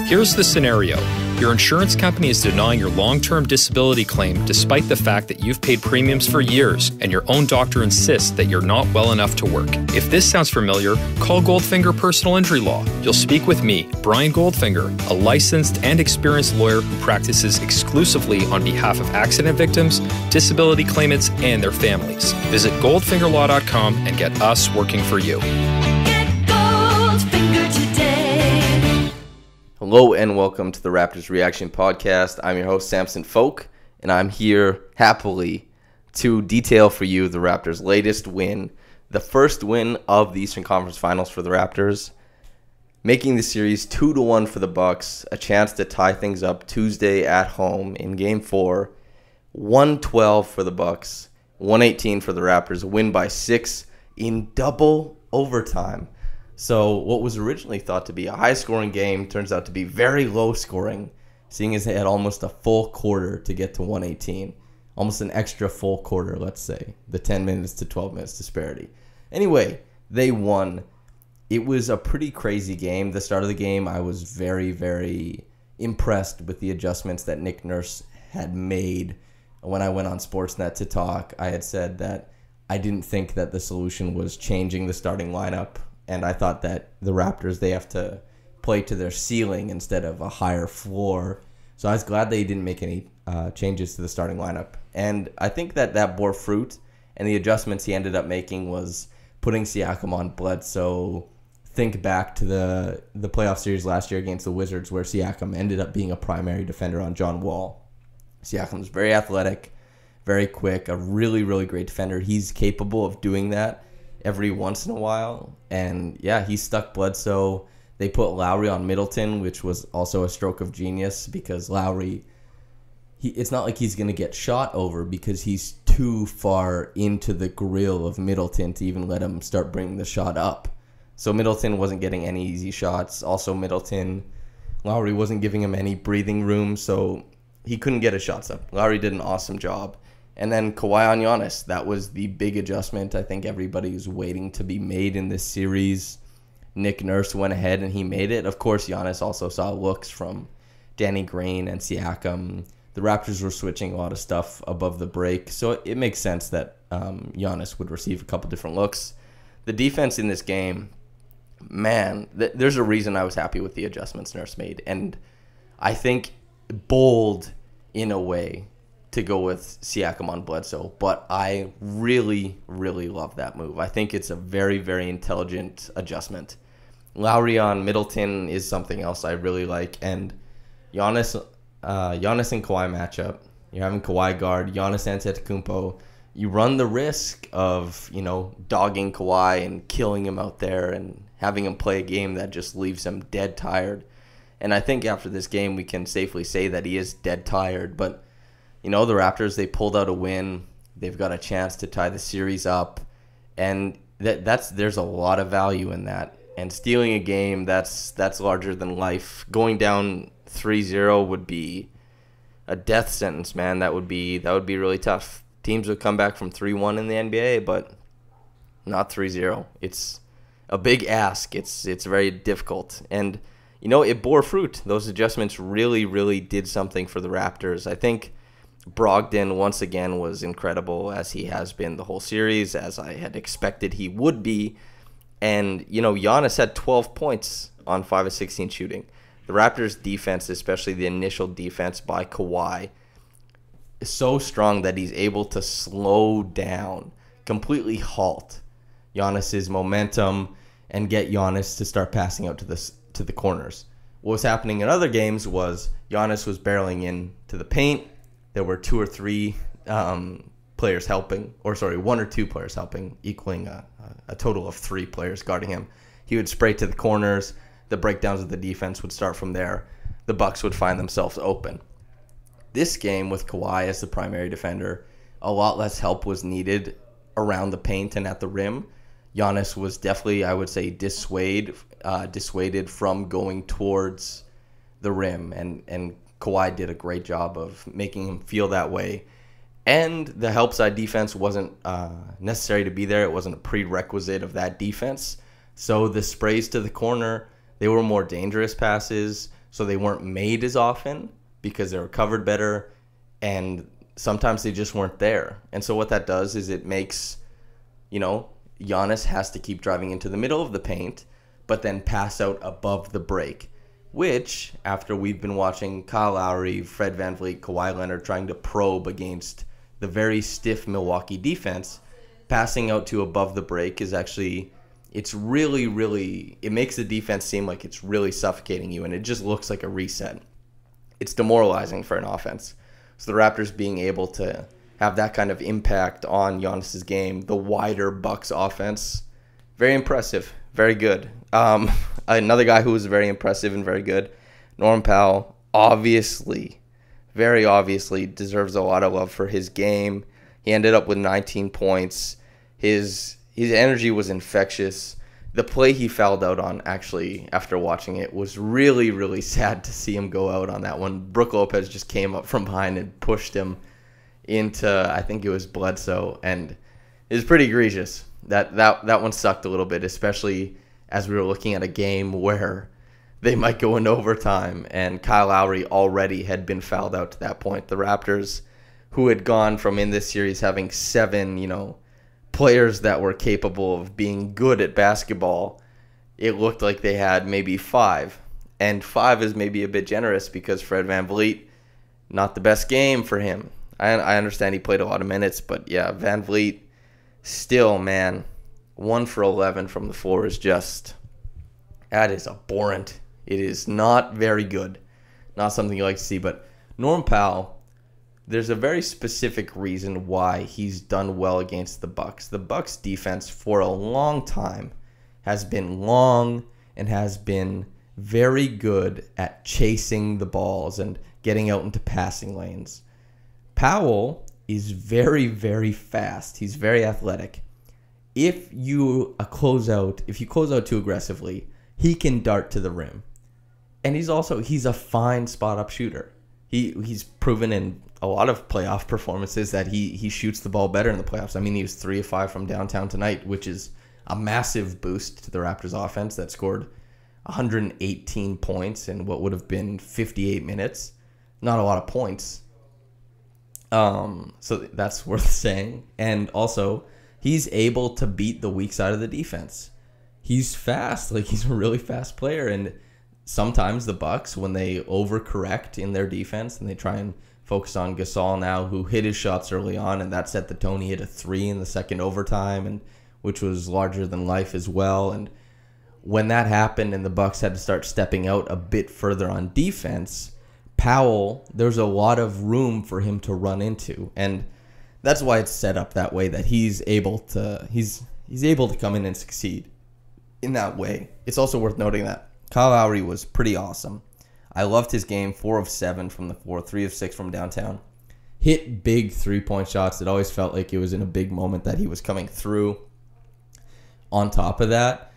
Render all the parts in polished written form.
Here's the scenario. Your insurance company is denying your long-term disability claim despite the fact that you've paid premiums for years and your own doctor insists that you're not well enough to work. If this sounds familiar, call Goldfinger Personal Injury Law. You'll speak with me, Brian Goldfinger, a licensed and experienced lawyer who practices exclusively on behalf of accident victims, disability claimants, and their families. Visit goldfingerlaw.com and get us working for you. Get Goldfinger today. Hello and welcome to the Raptors Reaction Podcast. I'm your host, Samson Folk, and I'm here happily to detail for you the Raptors' latest win, the first win of the Eastern Conference Finals for the Raptors, making the series 2-1 for the Bucks, a chance to tie things up Tuesday at home in Game 4, 112 for the Bucks, 118 for the Raptors, a win by 6 in double overtime. So what was originally thought to be a high-scoring game turns out to be very low-scoring, seeing as they had almost a full quarter to get to 118. Almost an extra full quarter, let's say. The 10 minutes to 12 minutes disparity. Anyway, they won. It was a pretty crazy game. The start of the game, I was very, very impressed with the adjustments that Nick Nurse had made. When I went on Sportsnet to talk, I had said that I didn't think that the solution was changing the starting lineup. And I thought that the Raptors, they have to play to their ceiling instead of a higher floor. So I was glad they didn't make any changes to the starting lineup. And I think that bore fruit. And the adjustments he ended up making was putting Siakam on Bledsoe. Think back to the playoff series last year against the Wizards where Siakam ended up being a primary defender on John Wall. Siakam is very athletic, very quick, a really, really great defender. He's capable of doing that every once in a while. And yeah, he stuck Bledsoe. They put Lowry on Middleton, which was also a stroke of genius because Lowry, it's not like he's going to get shot over because he's too far into the grill of Middleton to even let him start bringing the shot up. So Middleton wasn't getting any easy shots. Also Lowry wasn't giving him any breathing room, so he couldn't get his shots up. Lowry did an awesome job. And then Kawhi on Giannis, that was the big adjustment I think everybody was waiting to be made in this series. Nick Nurse went ahead and he made it. Of course, Giannis also saw looks from Danny Green and Siakam. The Raptors were switching a lot of stuff above the break, so it makes sense that Giannis would receive a couple different looks. The defense in this game, man, there's a reason I was happy with the adjustments Nurse made. And I think bold in a way to go with Siakam on Bledsoe, but I really, really love that move. I think it's a very, very intelligent adjustment. Lowry on Middleton is something else I really like, and Giannis and Kawhi matchup. You're having Kawhi guard Giannis Antetokounmpo. You run the risk of, dogging Kawhi and killing him out there and having him play a game that just leaves him dead tired. And I think after this game we can safely say that he is dead tired, but the Raptors, they pulled out a win. They've got a chance to tie the series up. And there's a lot of value in that. And stealing a game, that's larger than life. Going down 3-0 would be a death sentence, man. That would be really tough. Teams would come back from 3-1 in the NBA, but not 3-0. It's a big ask. It's very difficult. And, it bore fruit. Those adjustments really, really did something for the Raptors. I think Brogdon, once again, was incredible, as he has been the whole series, as I had expected he would be. And, Giannis had 12 points on 5 of 16 shooting. The Raptors' defense, especially the initial defense by Kawhi, is so strong that he's able to slow down, completely halt Giannis's momentum, and get Giannis to start passing out to the corners. What was happening in other games was Giannis was barreling into the paint. There were 2 or 3 players helping, 1 or 2 players helping, equaling a total of 3 players guarding him. He would spray to the corners. The breakdowns of the defense would start from there. The Bucks would find themselves open. This game with Kawhi as the primary defender, a lot less help was needed around the paint and at the rim. Giannis was definitely, I would say, dissuaded from going towards the rim, and Kawhi did a great job of making him feel that way. And the help side defense wasn't necessary to be there. It wasn't a prerequisite of that defense. So the sprays to the corner, they were more dangerous passes. so they weren't made as often because they were covered better, and sometimes they just weren't there. And so what that does is it makes, Giannis has to keep driving into the middle of the paint, but then pass out above the break, which, after we've been watching Kyle Lowry, Fred VanVleet, Kawhi Leonard trying to probe against the very stiff Milwaukee defense, passing out to above the break is actually, it's really, really, it makes the defense seem like it's really suffocating you, and it just looks like a reset. It's demoralizing for an offense. So the Raptors being able to have that kind of impact on Giannis's game, the wider Bucks offense, very impressive, very good. Another guy who was very impressive and very good, Norm Powell, very obviously deserves a lot of love for his game. He ended up with 19 points. His energy was infectious. The play he fouled out on, actually, after watching it, was really, really sad to see him go out on that one. Brook Lopez just came up from behind and pushed him into, I think it was Bledsoe, and it was pretty egregious. That one sucked a little bit, especially as we were looking at a game where they might go into overtime, and Kyle Lowry already had been fouled out to that point. The Raptors, who had gone from in this series having 7, players that were capable of being good at basketball, it looked like they had maybe 5. And 5 is maybe a bit generous because Fred VanVleet, not the best game for him. I understand he played a lot of minutes, but yeah, VanVleet, still, man, 1 for 11 from the floor is just, that is abhorrent. It is not very good. Not something you like to see, but Norm Powell, there's a very specific reason why he's done well against the Bucks. The Bucks defense for a long time has been long and has been very good at chasing the balls and getting out into passing lanes. Powell is very, very fast. He's very athletic. If you close out too aggressively, he can dart to the rim. And he's a fine spot-up shooter. He's proven in a lot of playoff performances that he shoots the ball better in the playoffs. I mean, he was 3 of 5 from downtown tonight, which is a massive boost to the Raptors offense that scored 118 points in what would have been 58 minutes. Not a lot of points. So that's worth saying. And also, he's able to beat the weak side of the defense. He's fast. He's a really fast player. And sometimes the Bucks, when they overcorrect in their defense and they try and focus on Gasol now, who hit his shots early on, and that set the tone. He hit a 3 in the second overtime, and which was larger than life as well. And when that happened and the Bucks had to start stepping out a bit further on defense, Powell, there's a lot of room for him to run into, and that's why it's set up that way, that he's able to come in and succeed in that way. It's also worth noting that Kyle Lowry was pretty awesome. I loved his game, 4 of 7 from the floor, 3 of 6 from downtown. Hit big 3-point shots. It always felt like it was in a big moment that he was coming through. On top of that,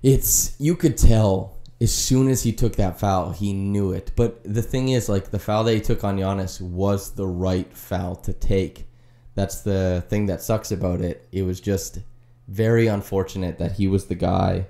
you could tell as soon as he took that foul, he knew it. But the thing is, the foul that he took on Giannis was the right foul to take. That's the thing that sucks about it. It was just very unfortunate that he was the guy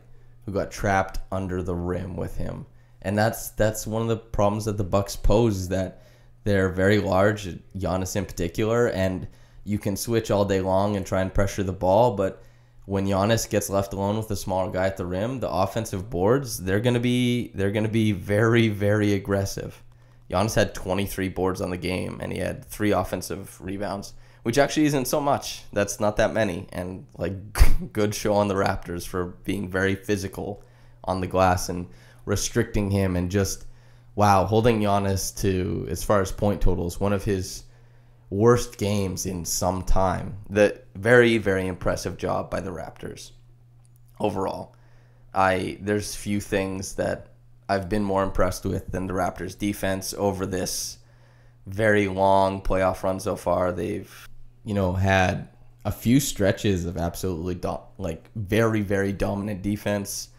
who got trapped under the rim with him. And that's one of the problems that the Bucks pose, is that they're very large, Giannis in particular, and you can switch all day long and try and pressure the ball, but when Giannis gets left alone with a smaller guy at the rim, the offensive boards, they're gonna be very, very aggressive. Giannis had 23 boards on the game, and he had 3 offensive rebounds, which actually isn't so much. That's not that many, and good show on the Raptors for being very physical on the glass and restricting him, and just, wow, holding Giannis to, as far as point totals, one of his worst games in some time. The very, very impressive job by the Raptors overall. There's few things that I've been more impressed with than the Raptors defense over this very long playoff run so far. They've, had a few stretches of absolutely very, very dominant defense.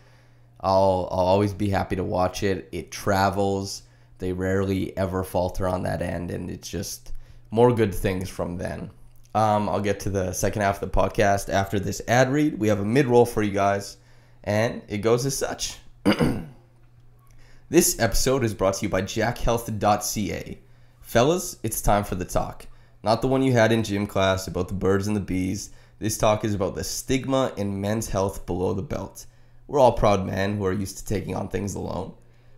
I'll always be happy to watch it. It travels. They rarely ever falter on that end, and it's just more good things from then. I'll get to the second half of the podcast after this ad read. We have a mid-roll for you guys, and it goes as such. This episode is brought to you by jackhealth.ca. Fellas, it's time for the talk. Not the one you had in gym class about the birds and the bees. This talk is about the stigma in men's health below the belt. We're all proud men who are used to taking on things alone.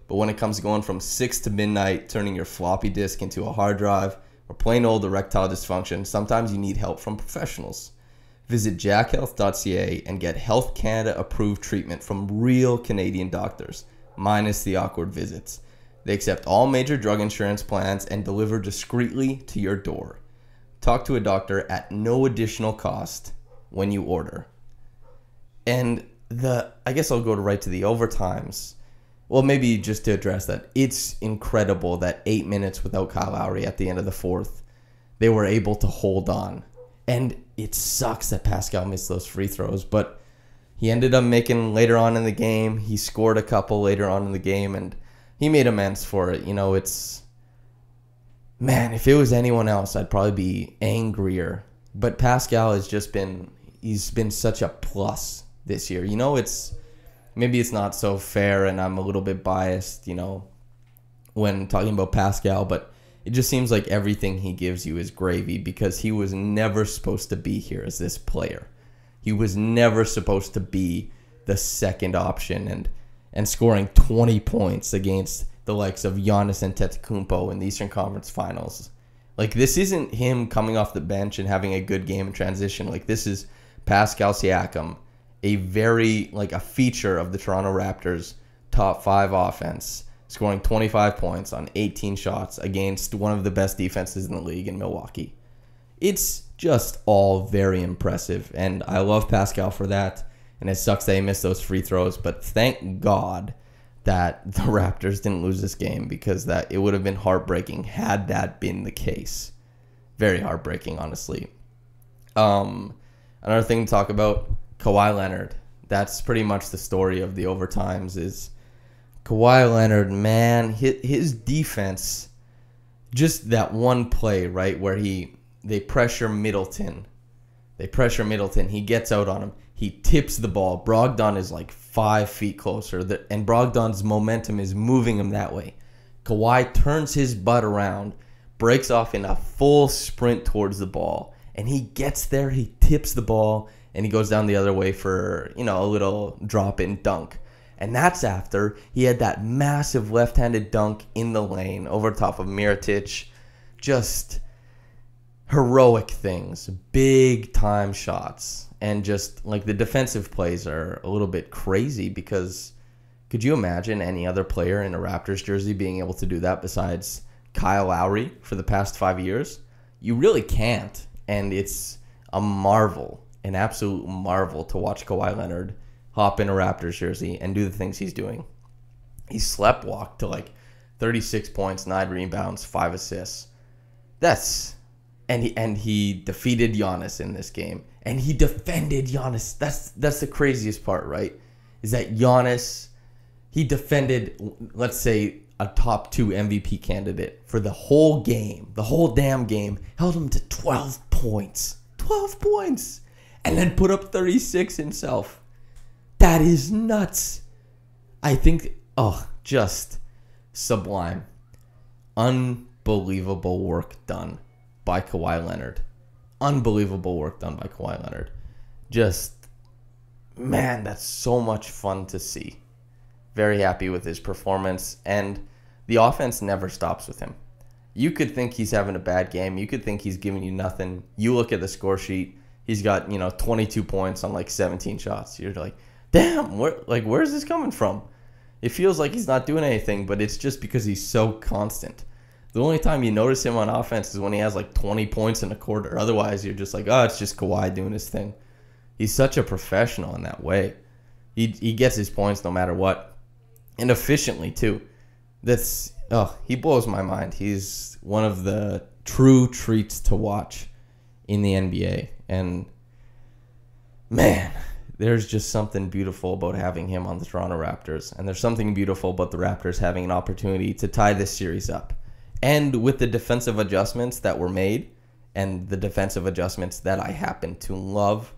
But when it comes to going from 6 to midnight, turning your floppy disk into a hard drive, or plain old erectile dysfunction, sometimes you need help from professionals. Visit jackhealth.ca and get Health Canada approved treatment from real Canadian doctors, minus the awkward visits. They accept all major drug insurance plans and deliver discreetly to your door. Talk to a doctor at no additional cost when you order. And I guess I'll go right to the overtimes. Well, maybe just to address that, it's incredible that 8 minutes without Kyle Lowry at the end of the fourth, they were able to hold on. And it sucks that Pascal missed those free throws, but he ended up making later on in the game. He scored a couple later on in the game, and he made amends for it. You know, man, if it was anyone else, I'd probably be angrier. But Pascal has just he's been such a plus this year. You know, maybe it's not so fair and I'm a little bit biased, you know, when talking about Pascal, but it just seems like everything he gives you is gravy because he was never supposed to be here as this player. He was never supposed to be the second option and scoring 20 points against the likes of Giannis Antetokounmpo in the Eastern Conference Finals. Like, this isn't him coming off the bench and having a good game in transition. Like, this is Pascal Siakam, a feature of the Toronto Raptors' top 5 offense, scoring 25 points on 18 shots against one of the best defenses in the league in Milwaukee. It's just all very impressive, and I love Pascal for that, and it sucks that he missed those free throws, but thank God that the Raptors didn't lose this game because it would have been heartbreaking had that been the case. Very heartbreaking, honestly. Another thing to talk about, Kawhi Leonard. That's pretty much the story of the overtimes is Kawhi Leonard, man, his defense, just that one play, right, where they pressure Middleton. He gets out on him. He tips the ball. Brogdon is like 5 feet closer, and Brogdon's momentum is moving him that way. Kawhi turns his butt around, breaks off in a full sprint towards the ball, and he gets there, he tips the ball, and he goes down the other way for, a little drop-in dunk. And that's after he had that massive left-handed dunk in the lane over top of Mirotic. Just heroic things, big-time shots. And just, the defensive plays are a little bit crazy because could you imagine any other player in a Raptors jersey being able to do that besides Kyle Lowry for the past 5 years? You really can't. And it's a marvel. An absolute marvel to watch Kawhi Leonard hop in a Raptors jersey and do the things he's doing. He sleptwalked to 36 points, 9 rebounds, 5 assists. And he defeated Giannis in this game. And he defended Giannis. That's the craziest part, right? Is that Giannis, he defended, let's say, a top 2 MVP candidate for the whole game, the whole damn game, held him to 12 points. 12 points! And then put up 36 himself. That is nuts. I think, just sublime. Unbelievable work done by Kawhi Leonard. Unbelievable work done by Kawhi Leonard. Just, man, that's so much fun to see. Very happy with his performance. And the offense never stops with him. You could think he's having a bad game. You could think he's giving you nothing. You look at the score sheet. He's got, 22 points on 17 shots. You're like, damn, where's this coming from? It feels like he's not doing anything, but it's just because he's so constant. The only time you notice him on offense is when he has 20 points in a quarter. Otherwise, you're just like, it's just Kawhi doing his thing. He's such a professional in that way. He gets his points no matter what. And efficiently, too. He blows my mind. He's one of the true treats to watch in the NBA. And, man, there's just something beautiful about having him on the Toronto Raptors. And there's something beautiful about the Raptors having an opportunity to tie this series up. And with the defensive adjustments that were made and the defensive adjustments that I happen to love,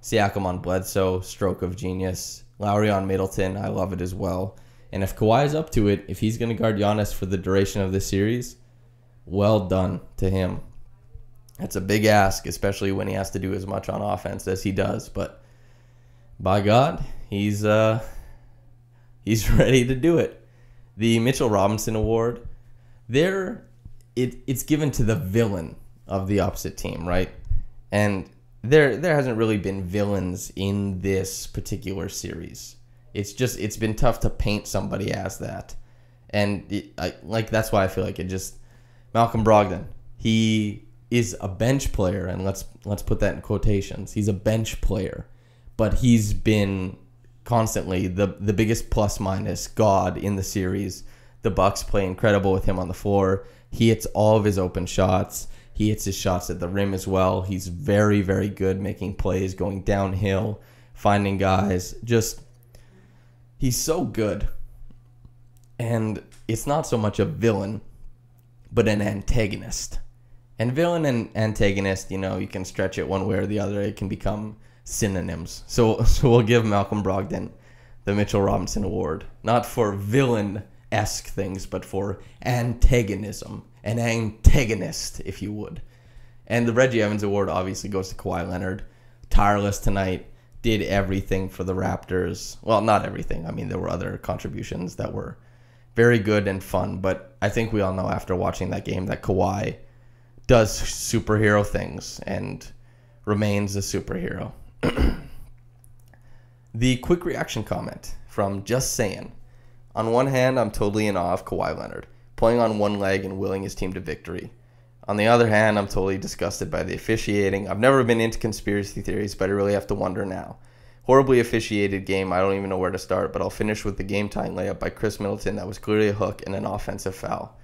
Siakam on Bledsoe, stroke of genius. Lowry on Middleton, I love it as well. And if Kawhi is up to it, if he's going to guard Giannis for the duration of this series, well done to him. That's a big ask, especially when he has to do as much on offense as he does. But by God, he's ready to do it. The Mitchell Robinson Award, it's given to the villain of the opposite team, right? And there hasn't really been villains in this particular series. It's been tough to paint somebody as that. And that's why I feel like Malcolm Brogdon, he is a bench player, and let's put that in quotations. He's a bench player, but he's been constantly the biggest plus minus god in the series. The Bucks play incredible with him on the floor. He hits all of his open shots. He hits his shots at the rim as well. He's very, very good making plays, going downhill, finding guys. He's so good. And it's not so much a villain, but an antagonist. And villain and antagonist, you can stretch it one way or the other. It can become synonyms. So we'll give Malcolm Brogdon the Mitchell Robinson Award. Not for villain-esque things, but for antagonism. An antagonist, if you would. And the Reggie Evans Award obviously goes to Kawhi Leonard. Tireless tonight. Did everything for the Raptors. Well, not everything. I mean, there were other contributions that were very good and fun. But I think we all know after watching that game that Kawhi does superhero things and remains a superhero. The quick reaction comment from Just Saying. On one hand, I'm totally in awe of Kawhi Leonard, playing on one leg and willing his team to victory. On the other hand, I'm totally disgusted by the officiating. I've never been into conspiracy theories, but I really have to wonder now. Horribly officiated game, I don't even know where to start, but I'll finish with the game-tying layup by Chris Middleton that was clearly a hook and an offensive foul.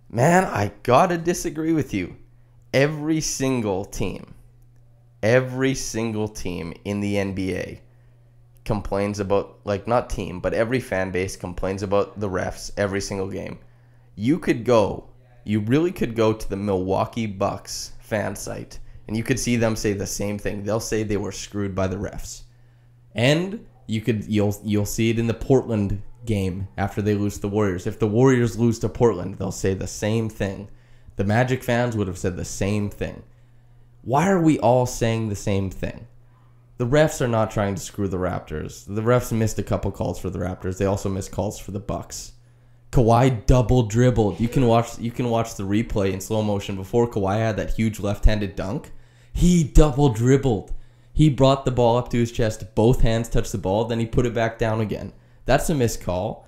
Man, I gotta disagree with you. Every single team in the NBA complains about, not team, but every fan base complains about the refs every single game. You really could go to the Milwaukee Bucks fan site, and you could see them say the same thing. They'll say they were screwed by the refs. And you'll see it in the Portland game after they lose to the Warriors. If the Warriors lose to Portland, they'll say the same thing. The Magic fans would have said the same thing. Why are we all saying the same thing? The refs are not trying to screw the Raptors. The refs missed a couple calls for the Raptors. They also missed calls for the Bucks. Kawhi double dribbled. You can watch the replay in slow motion. Before Kawhi had that huge left-handed dunk, he double dribbled. He brought the ball up to his chest. Both hands touched the ball. Then he put it back down again. That's a missed call.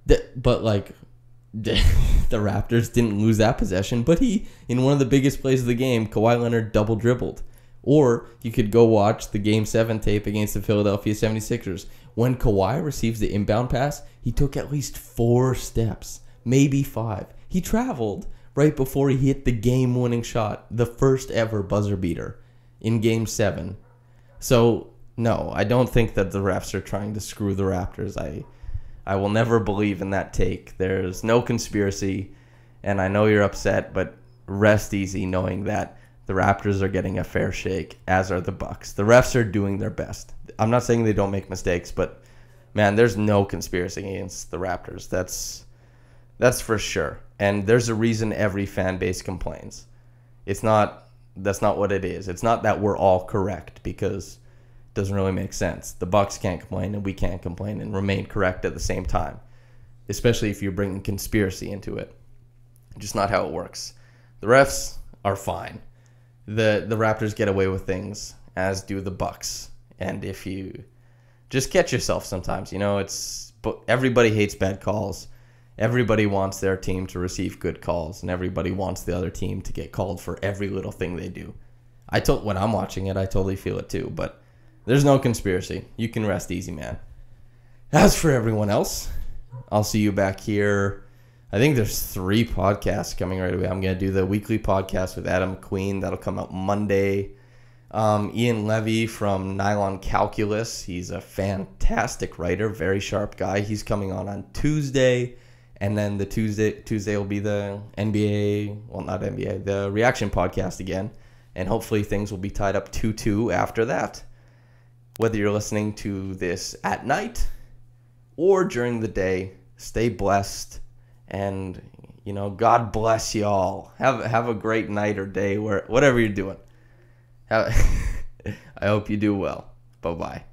But the Raptors didn't lose that possession. But in one of the biggest plays of the game, Kawhi Leonard double dribbled. Or you could go watch the Game 7 tape against the Philadelphia 76ers. When Kawhi receives the inbound pass, he took at least 4 steps, maybe 5. He traveled right before he hit the game-winning shot, the first ever buzzer beater in Game 7. So, no, I don't think that the refs are trying to screw the Raptors. I will never believe in that take. There's no conspiracy, and I know you're upset, but rest easy knowing that the Raptors are getting a fair shake, as are the Bucks. The refs are doing their best. I'm not saying they don't make mistakes, but man, there's no conspiracy against the Raptors. That's for sure. And there's a reason every fan base complains. That's not what it is. It's not that we're all correct, because it doesn't really make sense. The Bucks can't complain and we can't complain and remain correct at the same time, especially if you're bringing conspiracy into it. Just not how it works. The refs are fine. The Raptors get away with things, as do the Bucks. And if you just catch yourself sometimes, everybody hates bad calls. Everybody wants their team to receive good calls, and everybody wants the other team to get called for every little thing they do. When I'm watching it, I totally feel it too, but there's no conspiracy. You can rest easy, man. As for everyone else, I'll see you back here. I think there's 3 podcasts coming right away. I'm going to do the weekly podcast with Adam McQueen. That'll come out Monday. Ian Levy from Nylon Calculus. He's a fantastic writer, very sharp guy. He's coming on Tuesday. And then the Tuesday will be the the reaction podcast again. And hopefully things will be tied up 2-2 after that. Whether you're listening to this at night or during the day. Stay blessed, and God bless you all. Have a great night or day, whatever you're doing. I hope you do well. Bye-bye.